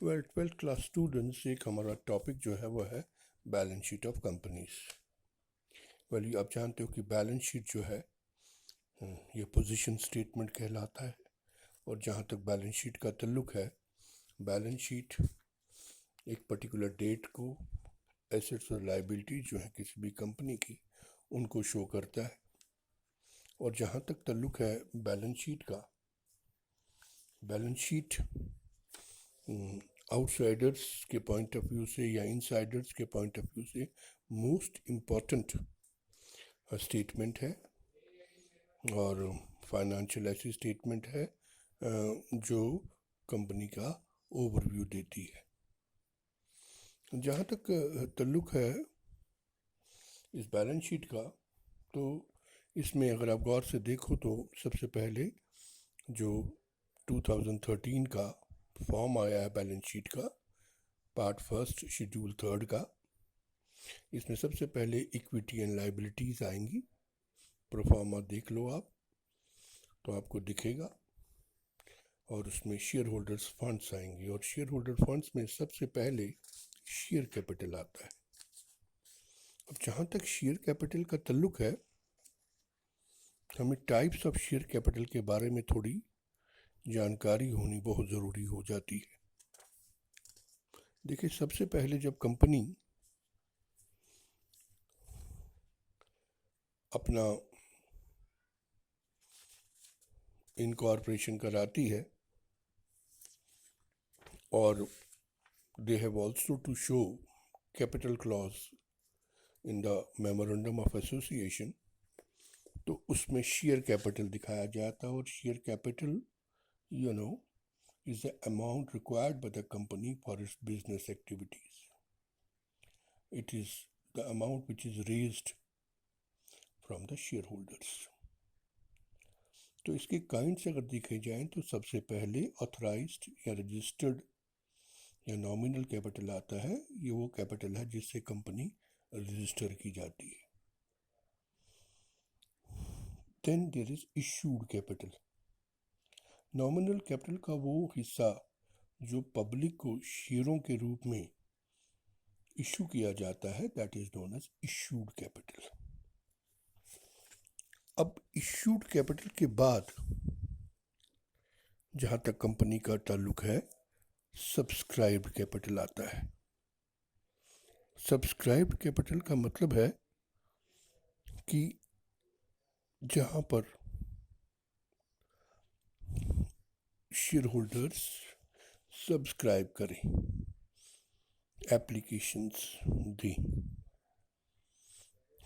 Twelfth class students, एक हमारा topic जो है वो है बैलेंस शीट ऑफ कंपनीज। आप जानते हो कि बैलेंस शीट जो है ये पोजीशन स्टेटमेंट कहलाता है। और जहाँ तक बैलेंस शीट का ताल्लुक है, बैलेंस शीट एक पर्टिकुलर डेट को एसेट्स और लायबिलिटीज जो है किसी भी कंपनी की, उनको शो करता है। और जहाँ तक ताल्लुक है बैलेंस शीट का, बैलेंस शीट आउटसाइडर्स के पॉइंट ऑफ व्यू से या इनसाइडर्स के पॉइंट ऑफ व्यू से मोस्ट इम्पॉर्टेंट स्टेटमेंट है। और फाइनेंशियल ऐसी स्टेटमेंट है जो कंपनी का ओवरव्यू देती है। जहाँ तक ताल्लुक है इस बैलेंस शीट का, तो इसमें अगर आप गौर से देखो तो सबसे पहले जो 2013 का फॉर्म आया है बैलेंस शीट का, पार्ट फर्स्ट शेड्यूल थर्ड का, इसमें सबसे पहले इक्विटी एंड लायबिलिटीज़ आएंगी। प्रोफार्मा देख लो आप तो आपको दिखेगा। और उसमें शेयर होल्डर्स फंड्स आएंगे, और शेयर होल्डर फंड्स में सबसे पहले शेयर कैपिटल आता है। अब जहाँ तक शेयर कैपिटल का ताल्लुक है, हमें टाइप्स ऑफ शेयर कैपिटल के बारे में थोड़ी जानकारी होनी बहुत ज़रूरी हो जाती है। देखिए, सबसे पहले जब कंपनी अपना इनकॉर्पोरेशन कराती है, और they have also to show capital clause in the memorandum of association, तो उसमें शेयर कैपिटल दिखाया जाता है। और share capital is the amount required by the company for its business activities. It is the amount which is raised from the shareholders. तो इसके kinds अगर देखे जाएं तो सबसे पहले ऑथराइज्ड या रजिस्टर्ड या नॉमिनल कैपिटल आता है। ये वो कैपिटल है जिससे कंपनी रजिस्टर की जाती है। Then there is issued capital. Nominal capital का वो हिस्सा जो पब्लिक को शेयरों के रूप में इशू किया जाता है, that is known as issued capital. अब इशूड कैपिटल के बाद जहां तक कंपनी का ताल्लुक है, सब्सक्राइब्ड कैपिटल आता है। सब्सक्राइब्ड कैपिटल का मतलब है कि जहां पर शेयर होल्डर्स सब्सक्राइब करें, एप्लीकेशंस दें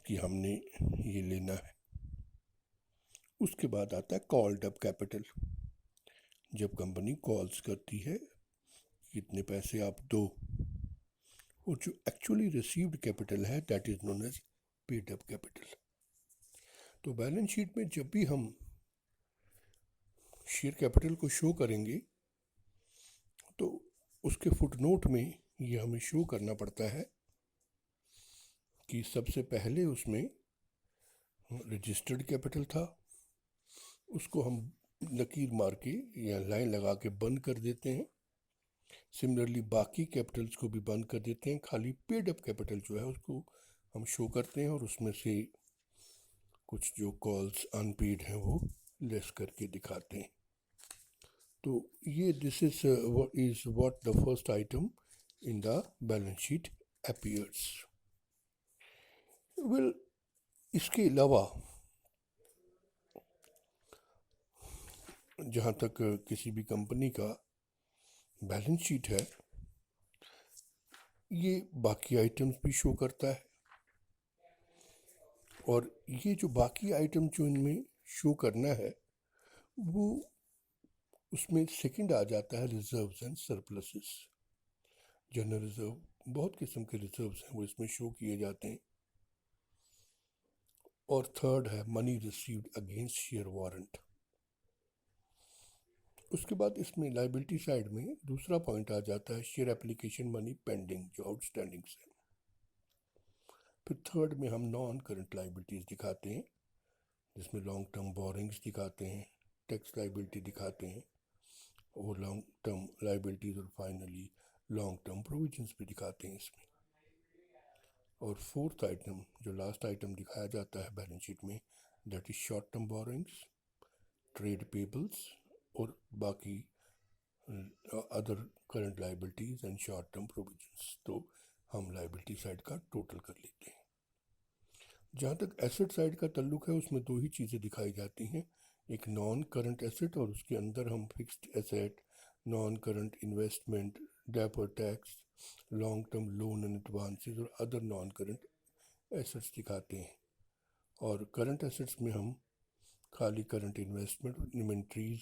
कि हमने ये लेना है। उसके बाद आता है कॉल्ड अप कैपिटल। जब कंपनी कॉल्स करती है कितने पैसे आप दो, और जो एक्चुअली रिसीव्ड कैपिटल है, that is known as paid up capital. तो बैलेंस शीट में जब भी हम शेयर कैपिटल को शो करेंगे तो उसके फुटनोट में ये हमें शो करना पड़ता है कि सबसे पहले उसमें रजिस्टर्ड कैपिटल था, उसको हम लकीर मार के या लाइन लगा के बंद कर देते हैं। सिमिलरली बाकी कैपिटल्स को भी बंद कर देते हैं, खाली पेड अप कैपिटल जो है उसको हम शो करते हैं, और उसमें से कुछ जो कॉल्स अनपेड हैं वो लेस करके दिखाते हैं। तो ये this is what the first item in the balance sheet appears. Well, इसके अलावा जहाँ तक किसी भी कंपनी का बैलेंस शीट है, ये बाकी आइटम्स भी शो करता है। और ये जो बाकी आइटम जो इनमें शो करना है, वो उसमें सेकंड आ जाता है reserves and surpluses. General reserve, बहुत किस्म के रिजर्व्स हैं वो इसमें शो किए जाते हैं। और थर्ड है money received against share warrant. उसके बाद इसमें लायबिलिटी साइड में दूसरा पॉइंट आ जाता है शेयर एप्लीकेशन मनी पेंडिंग, जो आउटस्टैंडिंग्स है। फिर थर्ड में हम नॉन करंट लायबिलिटीज़ दिखाते हैं, जिसमें लॉन्ग टर्म बोरिंग्स दिखाते हैं, टैक्स लायबिलिटी दिखाते हैं, और लॉन्ग टर्म लायबिलिटीज़, और फाइनली लॉन्ग टर्म प्रोविजंस भी दिखाते हैं इसमें। और फोर्थ आइटम, जो लास्ट आइटम दिखाया जाता है बैलेंस शीट में, that is short term borrowings, trade payables और बाकी other current liabilities and short term provisions. तो हम लाइबिलिटी साइड का टोटल कर लेते हैं। जहाँ तक एसेट साइड का ताल्लुक है, उसमें दो ही चीज़ें दिखाई जाती हैं, एक नॉन करंट एसेट और उसके अंदर हम fixed asset, non current investment, deferred tax, long term loan and advances और अदर नॉन करंट एसेट्स दिखाते हैं। और करंट एसेट्स में हम खाली current investment, inventories,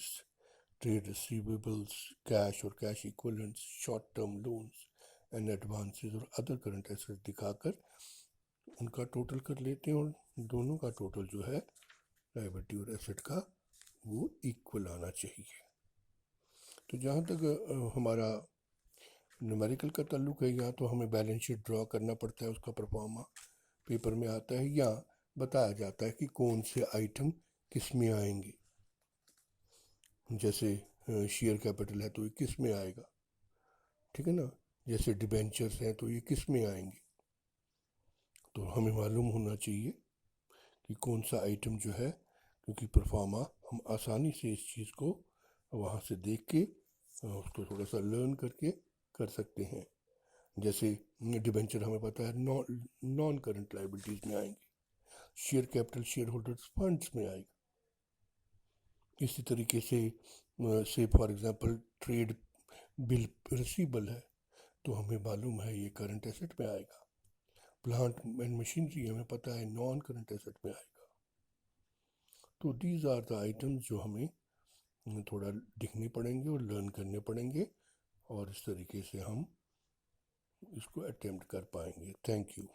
trade receivables, cash और cash equivalents, short term loans and advances और other current assets दिखाकर उनका टोटल कर लेते हैं, और दोनों का टोटल जो है लायबिलिटी और एसेट का वो इक्वल आना चाहिए। तो जहाँ तक हमारा न्यूमेरिकल का ताल्लुक है, या तो हमें बैलेंस शीट ड्रॉ करना पड़ता है, उसका परफॉर्मा पेपर में आता है, या बताया जाता है कि कौन से आइटम किस में आएंगे। जैसे शेयर कैपिटल है तो ये किस में आएगा, ठीक है ना, जैसे डिबेंचर्स हैं तो ये किस में आएंगे। तो हमें मालूम होना चाहिए कि कौन सा आइटम जो है, क्योंकि परफॉर्मा हम आसानी से इस चीज़ को वहाँ से देख के उसको थोड़ा सा लर्न करके कर सकते हैं। जैसे डिबेंचर हमें पता है नॉन करंट लाइबिलिटीज़ में आएंगे, share capital share holders funds में आएगा। इसी तरीके से for example trade bill receivable है तो हमें मालूम है ये करंट एसेट में आएगा। प्लांट एंड मशीनरी हमें पता है नॉन करंट एसेट में आएगा। तो दीज आर द आइटम्स जो हमें थोड़ा दिखने पड़ेंगे और लर्न करने पड़ेंगे, और इस तरीके से हम इसको अटेम्प्ट कर पाएंगे। Thank you.